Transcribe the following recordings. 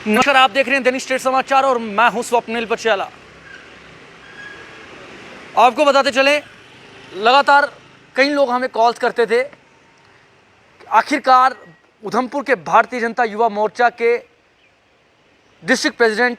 नमस्कार, आप देख रहे हैं दैनिक स्टेट समाचार और मैं हूं स्वप्निल पटियाला। आपको बताते चले, लगातार कई लोग हमें कॉल्स करते थे। आखिरकार उधमपुर के भारतीय जनता युवा मोर्चा के डिस्ट्रिक्ट प्रेसिडेंट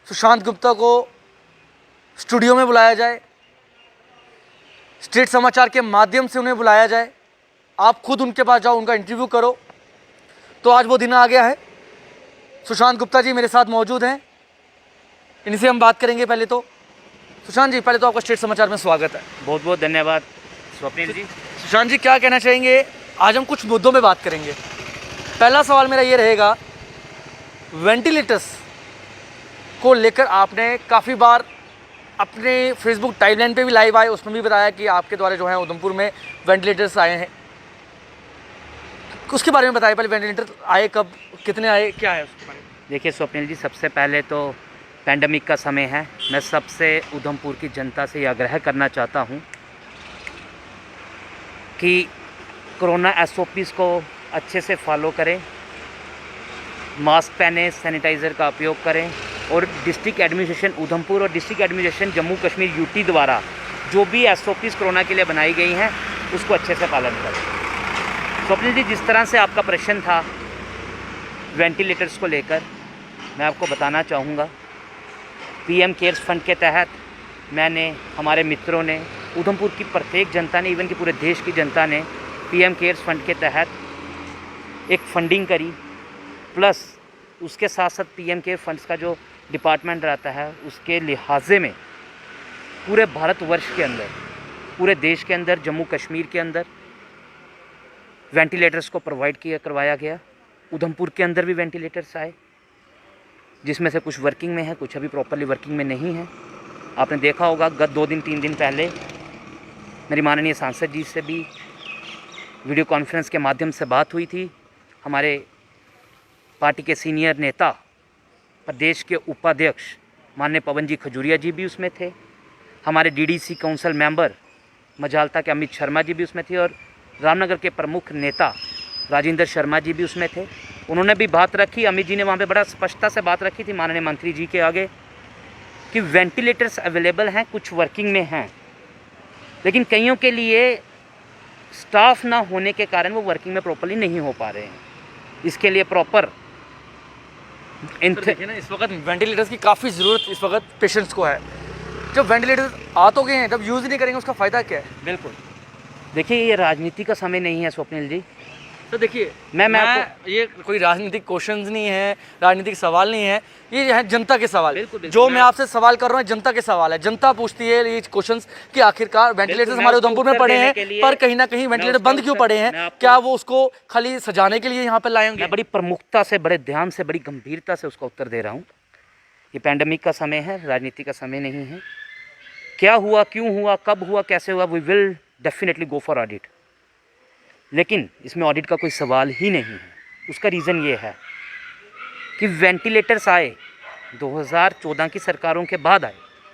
सुशांत गुप्ता को स्टूडियो में बुलाया जाए, स्टेट समाचार के माध्यम से उन्हें बुलाया जाए, आप खुद उनके पास जाओ, उनका इंटरव्यू करो। तो आज वो दिन आ गया है। सुशांत गुप्ता जी मेरे साथ मौजूद हैं, इनसे हम बात करेंगे। पहले तो सुशांत जी, पहले तो आपका स्टेट समाचार में स्वागत है। बहुत बहुत धन्यवाद स्वप्निल जी। सुशांत जी, क्या कहना चाहेंगे? आज हम कुछ मुद्दों पे बात करेंगे। पहला सवाल मेरा ये रहेगा, वेंटिलेटर्स को लेकर आपने काफ़ी बार अपने फेसबुक टाइमलाइन पे भी लाइव आए, उसमें भी बताया कि आपके द्वारा जो है उधमपुर में वेंटिलेटर्स आए हैं। उसके बारे में बताइए, पहले वेंटिलेटर आए कब, कितने आए, क्या है उसके बारे में? देखिए स्वप्निल जी, सबसे पहले तो पैंडमिक का समय है। मैं सबसे उधमपुर की जनता से ये आग्रह करना चाहता हूँ कि कोरोना एसओपीज़ को अच्छे से फॉलो करें, मास्क पहने, सैनिटाइज़र का उपयोग करें और डिस्ट्रिक्ट एडमिनिस्ट्रेशन उधमपुर और district administration Jammu Kashmir UT द्वारा जो भी एसओपीज़ कोरोना के लिए बनाई गई हैं उसको अच्छे से पालन करें। स्वप्निल जी, जिस तरह से आपका प्रश्न था वेंटिलेटर्स को लेकर, मैं आपको बताना चाहूँगा, पीएम केयर्स फंड के तहत मैंने, हमारे मित्रों ने, उधमपुर की प्रत्येक जनता ने, इवन कि पूरे देश की जनता ने पीएम केयर्स फंड के तहत एक फंडिंग करी। प्लस उसके साथ साथ पीएम केयर फंड्स का जो डिपार्टमेंट रहता है उसके लिहाजे में पूरे भारतवर्ष के अंदर, पूरे देश के अंदर, जम्मू कश्मीर के अंदर वेंटिलेटर्स को प्रोवाइड करवाया गया। उधमपुर के अंदर भी वेंटिलेटर्स आए, जिसमें से कुछ वर्किंग में है, कुछ अभी प्रॉपरली वर्किंग में नहीं है। आपने देखा होगा, गत 2-3 दिन पहले मेरी माननीय सांसद जी से भी वीडियो कॉन्फ्रेंस के माध्यम से बात हुई थी। हमारे पार्टी के सीनियर नेता, प्रदेश के उपाध्यक्ष माननीय पवन जी खजूरिया जी भी उसमें थे। हमारे डीडीसी काउंसिल मेंबर मजालता के अमित शर्मा जी भी उसमें थे और रामनगर के प्रमुख नेता राजेंद्र शर्मा जी भी उसमें थे। उन्होंने भी बात रखी, अमित जी ने वहाँ पे बड़ा स्पष्टता से बात रखी थी माननीय मंत्री जी के आगे कि वेंटिलेटर्स अवेलेबल हैं, कुछ वर्किंग में हैं, लेकिन कईयों के लिए स्टाफ ना होने के कारण वो वर्किंग में प्रॉपरली नहीं हो पा रहे हैं। इसके लिए प्रॉपर देखिए ना, इस वक्त वेंटिलेटर्स की काफ़ी ज़रूरत इस वक्त पेशेंट्स को है। जब वेंटिलेटर आ तो गए हैं, जब यूज़ नहीं करेंगे उसका फ़ायदा क्या है? बिल्कुल, देखिए ये राजनीति का समय नहीं है स्वप्निल जी। तो देखिए, मैं आपको, ये कोई राजनीतिक क्वेश्चंस नहीं है, राजनीतिक सवाल नहीं है, ये है जनता के सवाल। बिल्कुल, जो मैं आपसे सवाल कर रहा हूँ, जनता के सवाल है। जनता पूछती है ये क्वेश्चंस कि आखिरकार वेंटिलेटर्स हमारे उधमपुर में पड़े हैं, पर कहीं ना कहीं वेंटिलेटर बंद क्यों पड़े हैं? क्या वो उसको खाली सजाने के लिए यहाँ पर लाएंगे? मैं बड़ी प्रमुखता से, बड़े ध्यान से, बड़ी गंभीरता से उसका उत्तर दे रहा हूँ। ये पैंडमिक का समय है, राजनीति का समय नहीं है। क्या हुआ, क्यों हुआ, कब हुआ, कैसे हुआ, we will definitely go for audit, लेकिन इसमें ऑडिट का कोई सवाल ही नहीं है। उसका रीज़न ये है कि वेंटिलेटर्स आए 2014 की सरकारों के बाद आए,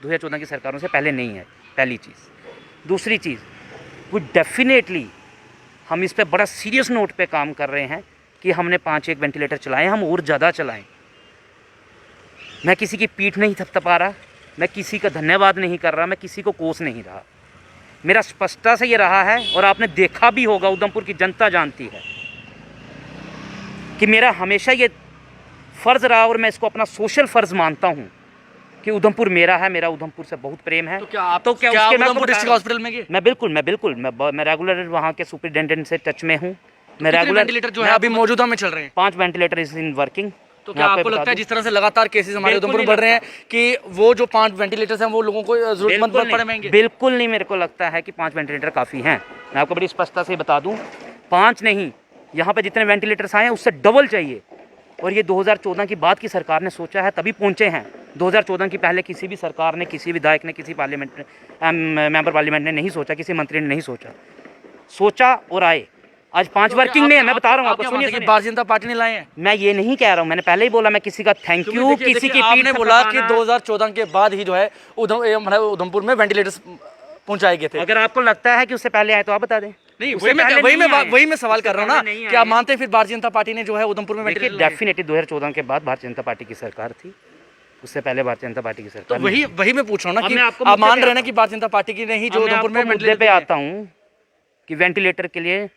2014 की सरकारों से पहले नहीं आए, पहली चीज़। दूसरी चीज़, वो डेफिनेटली हम इस पे बड़ा सीरियस नोट पे काम कर रहे हैं कि हमने 5-1 वेंटिलेटर चलाएं, हम और ज़्यादा चलाएं। मैं किसी की पीठ नहीं थपथपा रहा, मैं किसी का धन्यवाद नहीं कर रहा, मैं किसी को कोस नहीं रहा। मेरा स्पष्टता से ये रहा है और आपने देखा भी होगा, उधमपुर की जनता जानती है कि मेरा हमेशा ये फ़र्ज़ रहा और मैं इसको अपना सोशल फ़र्ज़ मानता हूँ कि उधमपुर मेरा है, मेरा उधमपुर से बहुत प्रेम है। तो क्या आप उसके उधमपुर डिस्ट्रिक्ट हॉस्पिटल में गए? मैं बिल्कुल मैं रेगुलर वहाँ के सुपरिटेंडेंट से टच में हूँ। मैं रेगुलर वेंटिलेटर जो है अभी मौजूदा में चल रहे हैं? 5 वेंटिलेटर इज़ इन वर्किंग। तो क्या आपको लगता है जिस तरह से लगातार केसेस हमारे उधमपुर में बढ़ रहे हैं कि वो जो 5 वेंटिलेटर्स हैं वो लोगों को जरूरतमंद पड़ेंगे? बिल्कुल नहीं, मेरे को लगता है कि 5 वेंटिलेटर काफ़ी हैं। मैं आपको बड़ी स्पष्टता से बता दूं, 5 नहीं, यहाँ पे जितने वेंटिलेटर्स आए हैं उससे डबल चाहिए। और ये 2014 की बाद की सरकार ने सोचा है, तभी पहुँचे हैं। 2014 की पहले किसी भी सरकार ने, किसी विधायक ने, किसी पार्लियामेंट मेंबर पार्लियामेंट ने नहीं सोचा, किसी मंत्री ने नहीं सोचा और आए। आज 5 वर्किंग में है, मैं बता रहा हूँ आपको। सुनिए, भारतीय जनता पार्टी ने लाए हैं? मैं ये नहीं कह रहा हूँ, मैंने पहले ही बोला, मैं किसी का थैंक यू, किसी की पीठ ने बोला कि 2014 के बाद ही जो है उधमपुर में वेंटिलेटर्स पहुंचाए गए थे। अगर आपको लगता है कि उससे पहले आए तो आप बता दें। नहीं, उससे पहले नहीं आए। वही मैं सवाल कर रहा हूँ नहीं ना कि आप आए। मानते हैं फिर भारतीय जनता पार्टी ने जो है उधमपुर में देखिए वेंटिलेटर लगाए? डेफिनेटली 2014 के बाद भारतीय जनता पार्टी की सरकार थी, उससे पहले भारतीय जनता पार्टी की तो सरकार नहीं थी। वही मैं पूछ रहा हूँ ना अब कि मैं आपको आप मुद्दे मान पे रहे हैं ना आता कि भारतीय जनता पार्टी की नहीं जो अब मैं उधमपुर में आपको मुद्दे वेंटिलेटर पे दिए हैं। आता हूँ कि वेंटिलेटर के लिए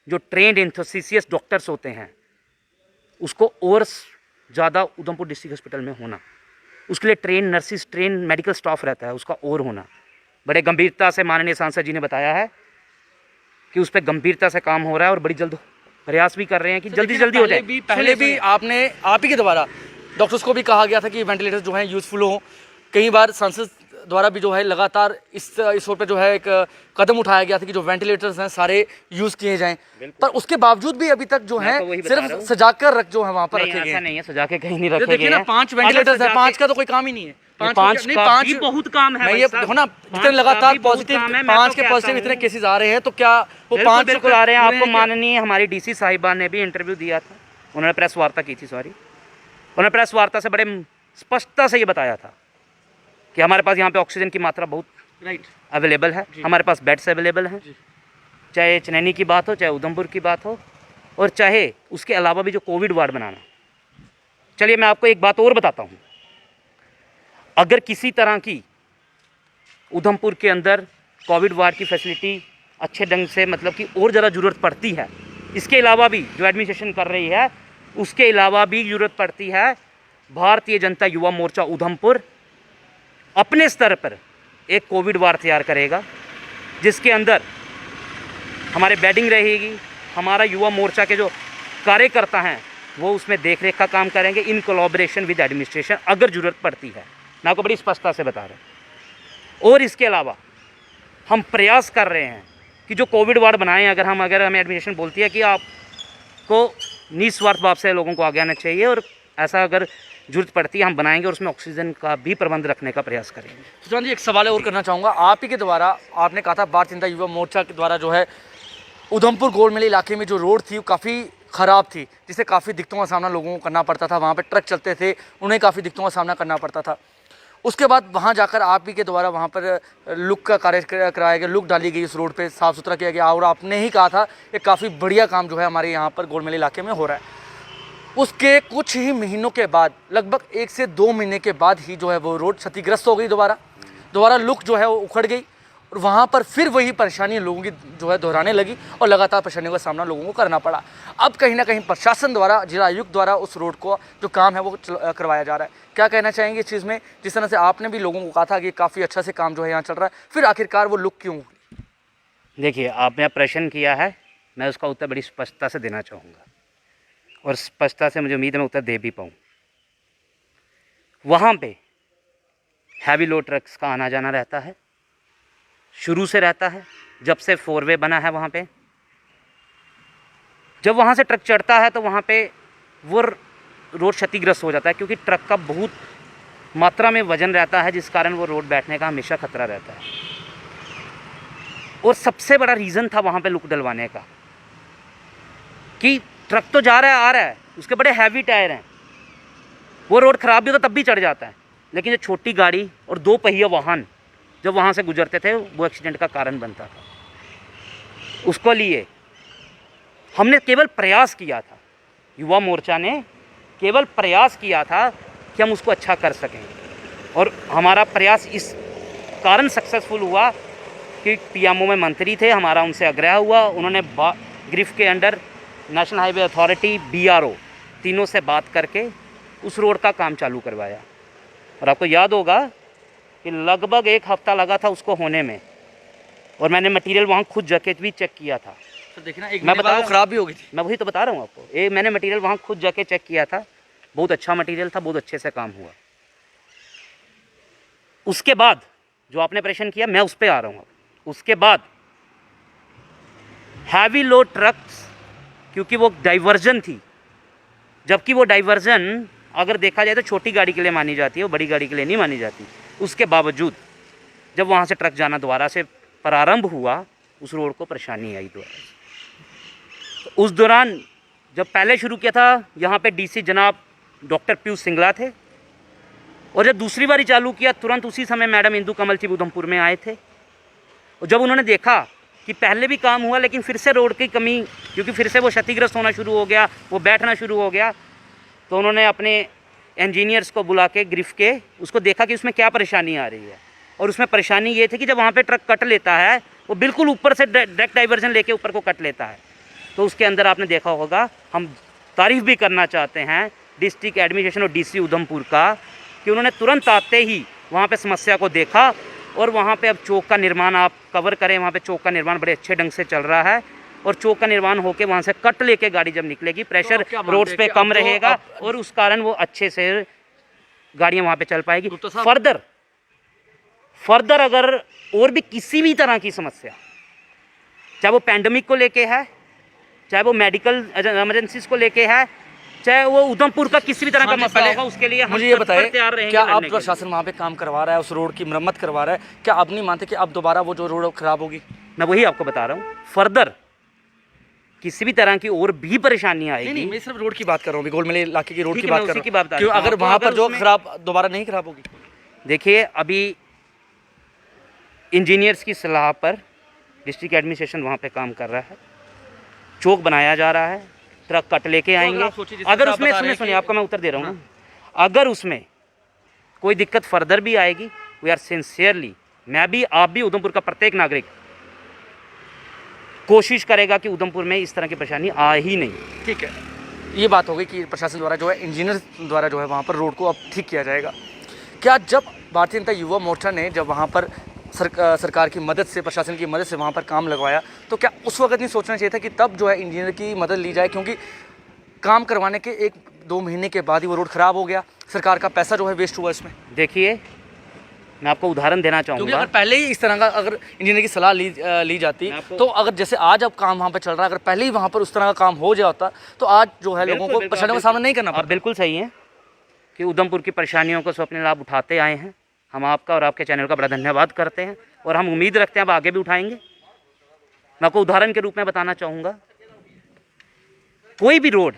जो ट्रेंड इंथोसिसियस डॉक्टर्स होते हैं उसको और ज़्यादा उधमपुर डिस्ट्रिक्ट हॉस्पिटल में होना, उसके लिए train nurses, train medical staff रहता है, उसका और होना। बड़े गंभीरता से माननीय सांसद जी ने बताया है कि उस पर गंभीरता से काम हो रहा है और बड़ी जल्द प्रयास भी कर रहे हैं कि जल्दी जल्दी हो जाए। पहले भी आप ही के द्वारा डॉक्टर्स को भी कहा गया था कि वेंटिलेटर जो है यूज़फुल हो। कई बार सांसद द्वारा भी जो है लगातार इस ओर पे जो है एक कदम उठाया गया था कि जो वेंटिलेटर्स हैं सारे यूज़ किए जाएं, पर उसके बावजूद भी अभी तक जो मैं है तो वही बता रहा सिर्फ हूँ। सजाकर रख जो है वहाँ पर नहीं, रखे गए ऐसा हैं। नहीं है, सजा के कहीं नहीं ये रखे देखिए गए ना हैं। 5 अगर वेंटिलेटर्स है, सजा 5 के- का तो कोई काम ही नहीं है। ये 5 पाँच का भी बहुत काम है मैं भाई ये साहब। देखो ना पाँच जितने का लगातार भी बहुत पॉजिटिव काम है, मैं 5 तो के कहता पॉजिटिव इतने हूँ। केसेस आ रहे हैं तो क्या वो बिल्कुल 5 बिल्कुल आ रहे हैं। आपको क्या? माननीय हमारी डीसी साहिबा ने भी इंटरव्यू दिया था, उन्होंने प्रेस वार्ता की थी, सॉरी, उन्होंने प्रेस वार्ता से बड़े स्पष्टता से ये बताया था कि हमारे पास यहाँ पे ऑक्सीजन की मात्रा बहुत राइट। अवेलेबल है, हमारे पास बेड्स अवेलेबल हैं, चाहे चनैनी की बात हो, चाहे उधमपुर की बात हो, और चाहे उसके अलावा भी जो कोविड वार्ड बनाना। चलिए मैं आपको एक बात और बताता हूँ, अगर किसी तरह की उधमपुर के अंदर कोविड वार्ड की फैसिलिटी अच्छे ढंग से मतलब कि और ज़्यादा ज़रूरत पड़ती है, इसके अलावा भी जो एडमिनिस्ट्रेशन कर रही है उसके अलावा भी ज़रूरत पड़ती है, भारतीय जनता युवा मोर्चा उधमपुर अपने स्तर पर एक कोविड वार्ड तैयार करेगा जिसके अंदर हमारे बेडिंग रहेगी, हमारा युवा मोर्चा के जो कार्यकर्ता हैं वो उसमें देख रेख का काम करेंगे इन कोलैबोरेशन विद एडमिनिस्ट्रेशन अगर ज़रूरत पड़ती है। मैं आपको बड़ी स्पष्टता से बता रहा हूँ। और इसके अलावा हम प्रयास कर रहे हैं कि जो कोविड वार्ड बनाएं, अगर हमें एडमिनिस्ट्रेशन बोलती है कि आपको निस्वार्थ भाव से लोगों को आगे आना चाहिए और ऐसा अगर जरूरत पड़ती है हम बनाएंगे और उसमें ऑक्सीजन का भी प्रबंध रखने का प्रयास करेंगे। सुशांत जी एक सवाल और करना चाहूँगा आप ही के द्वारा, आपने कहा था भारतीय जनता युवा मोर्चा के द्वारा जो है उधमपुर गोल मेले इलाके में जो रोड थी वो काफ़ी ख़राब थी जिससे काफ़ी दिक्कतों का सामना लोगों को करना पड़ता था, वहाँ पे ट्रक चलते थे उन्हें काफ़ी दिक्कतों का सामना करना पड़ता था। उसके बाद वहाँ जाकर आप ही के द्वारा वहाँ पर लुक का कार्य कराया गया, लुक डाली गई उस रोड पे, साफ़ सुथरा किया गया और आपने ही कहा था कि काफ़ी बढ़िया काम जो है हमारे यहाँ पर गोल मेले इलाके में हो रहा है। उसके कुछ ही महीनों के बाद, लगभग 1 से 2 महीने के बाद ही जो है वो रोड क्षतिग्रस्त हो गई, दोबारा लुक जो है वो उखड़ गई और वहाँ पर फिर वही परेशानी लोगों की जो है दोहराने लगी और लगातार परेशानियों का सामना लोगों को करना पड़ा। अब कहीं ना कहीं प्रशासन द्वारा, जिला आयुक्त द्वारा उस रोड को जो काम है वो करवाया जा रहा है। क्या कहना चाहेंगे इस चीज़ में, जिस तरह से आपने भी लोगों को कहा था कि काफ़ी अच्छा से काम जो है यहाँ चल रहा है, फिर आखिरकार वो लुक क्यों? देखिए आपने प्रश्न किया है, मैं उसका उत्तर बड़ी स्पष्टता से देना चाहूँगा और स्पष्टता से मुझे उम्मीद है मैं उत्तर दे भी पाऊँ। वहाँ पे हैवी लोड ट्रक्स का आना जाना रहता है, शुरू से रहता है, जब से 4 वे बना है वहाँ पे। जब वहाँ से ट्रक चढ़ता है तो वहाँ पे वो रोड क्षतिग्रस्त हो जाता है क्योंकि ट्रक का बहुत मात्रा में वजन रहता है जिस कारण वो रोड बैठने का हमेशा खतरा रहता है। और सबसे बड़ा रीज़न था वहाँ पे लुक डलवाने का कि ट्रक तो जा रहा है, आ रहा है, उसके बड़े हैवी टायर हैं, वो रोड ख़राब भी हो तो तब भी चढ़ जाता है, लेकिन जो छोटी गाड़ी और 2 पहिया वाहन जब वहाँ से गुजरते थे वो एक्सीडेंट का कारण बनता था। उसको लिए हमने केवल प्रयास किया था, युवा मोर्चा ने केवल प्रयास किया था कि हम उसको अच्छा कर सकें और हमारा प्रयास इस कारण सक्सेसफुल हुआ कि पीएमओ में मंत्री थे, हमारा उनसे आग्रह हुआ, उन्होंने ग्रिफ के under national highway authority, BRO तीनों से बात करके उस रोड का काम चालू करवाया। और आपको याद होगा कि लगभग 1 हफ्ता लगा था उसको होने में और मैंने मटेरियल वहाँ खुद जाके भी चेक किया था। तो देखना एक मैं बता ख़राब भी हो गई थी। मैं वही तो बता रहा हूँ आपको, मैंने मटेरियल वहाँ खुद जाके चेक किया था, बहुत अच्छा मटेरियल था, बहुत अच्छे से काम हुआ। उसके बाद जो आपने प्रश्न किया मैं उस पर आ रहा हूँ। उसके बाद हैवी लोड ट्रक्स, क्योंकि वो डाइवर्जन थी, जबकि वो डाइवर्जन अगर देखा जाए तो छोटी गाड़ी के लिए मानी जाती है, वो बड़ी गाड़ी के लिए नहीं मानी जाती। उसके बावजूद जब वहाँ से ट्रक जाना दोबारा से प्रारंभ हुआ उस रोड को परेशानी आई दोबारा से। तो उस दौरान जब पहले शुरू किया था यहाँ पे DC जनाब डॉक्टर पीयूष सिंगला थे और जब दूसरी बारी चालू किया तुरंत उसी समय मैडम इंदु कमल जी उधमपुर में आए थे और जब उन्होंने देखा कि पहले भी काम हुआ लेकिन फिर से रोड की कमी, क्योंकि फिर से वो क्षतिग्रस्त होना शुरू हो गया, वो बैठना शुरू हो गया, तो उन्होंने अपने इंजीनियर्स को बुला के ग्रिफ के उसको देखा कि उसमें क्या परेशानी आ रही है। और उसमें परेशानी ये थी कि जब वहाँ पे ट्रक कट लेता है वो बिल्कुल ऊपर से डायरेक्ट डाइवर्जन लेके ऊपर को कट लेता है। तो उसके अंदर आपने देखा होगा, हम तारीफ़ भी करना चाहते हैं डिस्ट्रिक्ट एडमिनिस्ट्रेशन और डीसी उधमपुर का कि उन्होंने तुरंत आते ही वहाँ पे समस्या को देखा और वहाँ पे अब चौक का निर्माण आप कवर करें, वहाँ पे चौक का निर्माण बड़े अच्छे ढंग से चल रहा है और चौक का निर्माण होकर वहाँ से कट लेके गाड़ी जब निकलेगी प्रेशर रोड्स पे कम रहेगा और उस कारण वो अच्छे से गाड़ियाँ वहाँ पे चल पाएगी। फर्दर अगर और भी किसी भी तरह की समस्या, चाहे वो पैंडमिक को लेके है, चाहे वो मेडिकल इमरजेंसीज को लेके है, चाहे वो उधमपुर का किसी भी तरह का मसला होगा, उसके लिए मुझे ये बताइए, क्या अब प्रशासन वहाँ पे काम करवा रहा है, उस रोड की मरम्मत करवा रहा है, क्या आप नहीं मानते कि अब दोबारा वो जो रोड खराब होगी? मैं वही आपको बता रहा हूँ, फर्दर किसी भी तरह की और भी परेशानी आएगी। नहीं, मैं सिर्फ रोड की बात कर रहा हूँ, गोल मेले इलाके की रोड की बात कर रहा हूँ। क्यों अगर वहाँ पर जो खराब दोबारा नहीं खराब होगी? देखिए, अभी इंजीनियर्स की सलाह पर डिस्ट्रिक्ट एडमिनिस्ट्रेशन वहाँ पे काम कर रहा है, चौक बनाया जा रहा है, ट्रक कट लेके आएंगे। अगर उसमें सुनिए, आपका मैं उत्तर दे रहा हूँ ना, अगर उसमें कोई दिक्कत फर्दर भी आएगी, वी आर सिंसियरली, मैं भी, आप भी, उधमपुर का प्रत्येक नागरिक कोशिश करेगा कि उधमपुर में इस तरह की परेशानी आ ही नहीं। ठीक है, ये बात हो गई कि प्रशासन द्वारा जो है, इंजीनियर द्वारा जो है वहाँ पर रोड को अब ठीक किया जाएगा। क्या जब भारतीय जनता युवा मोर्चा ने जब वहाँ पर सरकार की मदद से, प्रशासन की मदद से वहाँ पर काम लगवाया, तो क्या उस वक्त नहीं सोचना चाहिए था कि तब जो है इंजीनियर की मदद ली जाए? क्योंकि काम करवाने के 1-2 महीने के बाद ही वो रोड ख़राब हो गया, सरकार का पैसा जो है वेस्ट हुआ इसमें। देखिए, मैं आपको उदाहरण देना चाहूँगा, अगर पहले ही इस तरह का अगर इंजीनियर की सलाह ली जाती, तो अगर जैसे आज अब काम वहाँ पर चल रहा है, अगर पहले ही वहाँ पर उस तरह का काम हो जाता, तो आज जो है लोगों को परेशानियों का सामना नहीं करना पड़ता। बिल्कुल सही है कि उधमपुर की परेशानियों को अपने लाभ उठाते आए हैं। हम आपका और आपके चैनल का बड़ा धन्यवाद करते हैं और हम उम्मीद रखते हैं अब आगे भी उठाएंगे। मैं आपको उदाहरण के रूप में बताना चाहूँगा, कोई भी रोड,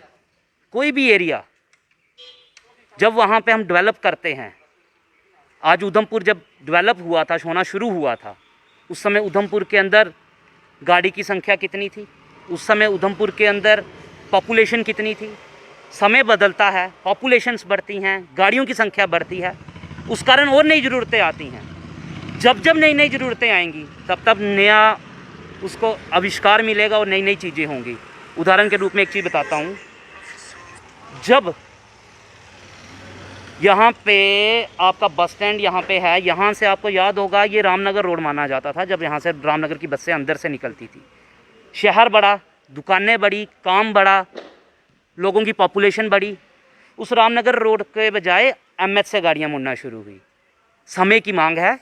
कोई भी एरिया जब वहाँ पे हम डेवलप करते हैं, आज उधमपुर जब डेवलप हुआ था, होना शुरू हुआ था, उस समय उधमपुर के अंदर गाड़ी की संख्या कितनी थी, उस समय उधमपुर के अंदर पॉपुलेशन कितनी थी। समय बदलता है, पॉपुलेशंस बढ़ती हैं, गाड़ियों की संख्या बढ़ती है, उस कारण और नई ज़रूरतें आती हैं। जब जब नई नई ज़रूरतें आएंगी तब तब नया उसको आविष्कार मिलेगा और नई नई चीज़ें होंगी। उदाहरण के रूप में एक चीज़ बताता हूँ, जब यहाँ पे आपका बस स्टैंड यहाँ पे है, यहाँ से आपको याद होगा ये रामनगर रोड माना जाता था। जब यहाँ से रामनगर की बसें अंदर से निकलती थी, शहर बड़ा, दुकानें बड़ी, काम बड़ा, लोगों की पॉपुलेशन बढ़ी, उस रामनगर रोड के बजाय एमएच से गाड़ियाँ मुड़ना शुरू हुई। समय की मांग है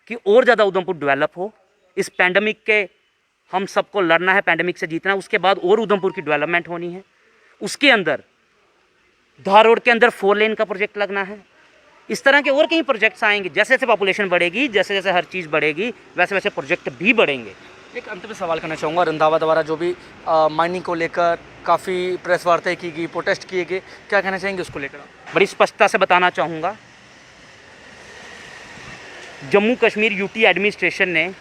कि और ज़्यादा उधमपुर डेवलप हो। इस पैंडमिक के हम सबको लड़ना है, पैंडमिक से जीतना है, उसके बाद और उधमपुर की डेवलपमेंट होनी है। उसके अंदर धार रोड के अंदर 4 लेन का प्रोजेक्ट लगना है। इस तरह के और कई प्रोजेक्ट्स आएंगे। जैसे जैसे पॉपुलेशन बढ़ेगी, जैसे जैसे हर चीज़ बढ़ेगी, वैसे वैसे प्रोजेक्ट भी बढ़ेंगे। एक अंत में सवाल करना चाहूँगा, रंधावा द्वारा जो भी माइनिंग को लेकर काफ़ी प्रेस वार्ताएं की गई, प्रोटेस्ट किए गए, क्या कहना चाहेंगे उसको लेकर? बड़ी स्पष्टता से बताना चाहूँगा, जम्मू कश्मीर यूटी एडमिनिस्ट्रेशन ने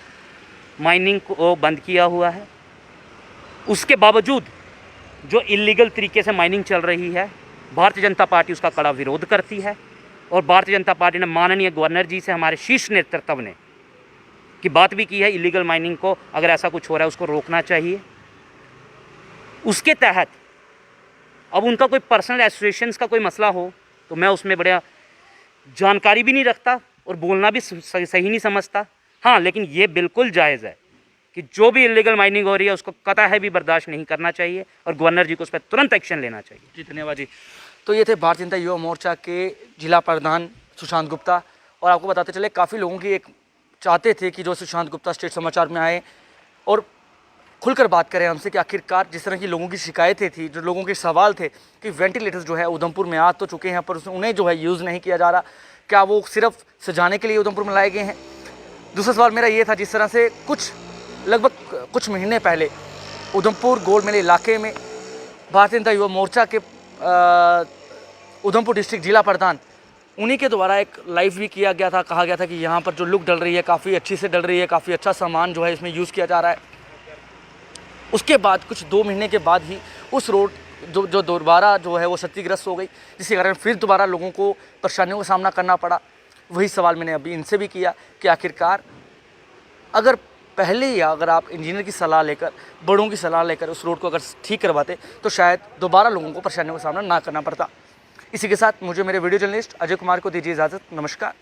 माइनिंग को बंद किया हुआ है। उसके बावजूद जो इलीगल तरीके से माइनिंग चल रही है, भारतीय जनता पार्टी उसका कड़ा विरोध करती है। और भारतीय जनता पार्टी ने माननीय गवर्नर जी से, हमारे शीर्ष नेतृत्व ने की बात भी की है, इलीगल माइनिंग को अगर ऐसा कुछ हो रहा है उसको रोकना चाहिए। उसके तहत अब उनका कोई पर्सनल एसोसिएशंस का कोई मसला हो तो मैं उसमें बड़ा जानकारी भी नहीं रखता और बोलना भी सही नहीं समझता। हाँ, लेकिन ये बिल्कुल जायज़ है कि जो भी इलीगल माइनिंग हो रही है उसको कतई है भी बर्दाश्त नहीं करना चाहिए और गवर्नर जी को उस पर तुरंत एक्शन लेना चाहिए। जी, धन्यवाद जी। तो ये थे भारतीय जनता युवा मोर्चा के जिला प्रधान सुशांत गुप्ता। और आपको बताते चले, काफ़ी लोगों की एक चाहते थे कि जो सुशांत गुप्ता स्टेट समाचार में आए और खुलकर बात करें हमसे कि आखिरकार जिस तरह की लोगों की शिकायतें थी, जो लोगों के सवाल थे कि वेंटिलेटर्स जो है उधमपुर में आ तो चुके हैं पर उन्हें जो है यूज़ नहीं किया जा रहा, क्या वो सिर्फ सजाने के लिए उधमपुर में लाए गए हैं? दूसरा सवाल मेरा ये था, जिस तरह से लगभग कुछ महीने पहले उधमपुर गोल मेले इलाके में भारतीय जनता युवा मोर्चा के उधमपुर डिस्ट्रिक्ट जिला प्रधान उन्हीं के द्वारा एक लाइव भी किया गया था, कहा गया था कि यहाँ पर जो लुक डल रही है काफ़ी अच्छी से डल रही है, काफ़ी अच्छा सामान जो है इसमें यूज़ किया जा रहा है। उसके बाद कुछ 2 महीने के बाद ही उस रोड जो दोबारा जो है वो क्षतिग्रस्त हो गई, जिसके कारण फिर दोबारा लोगों को परेशानियों का सामना करना पड़ा। वही सवाल मैंने अभी इनसे भी किया कि आखिरकार अगर पहले ही अगर आप इंजीनियर की सलाह लेकर, बड़ों की सलाह लेकर उस रोड को अगर ठीक करवाते तो शायद दोबारा लोगों को परेशानियों का सामना ना करना पड़ता। इसी के साथ मुझे मेरे वीडियो जर्नलिस्ट अजय कुमार को दीजिए इजाज़त। नमस्कार।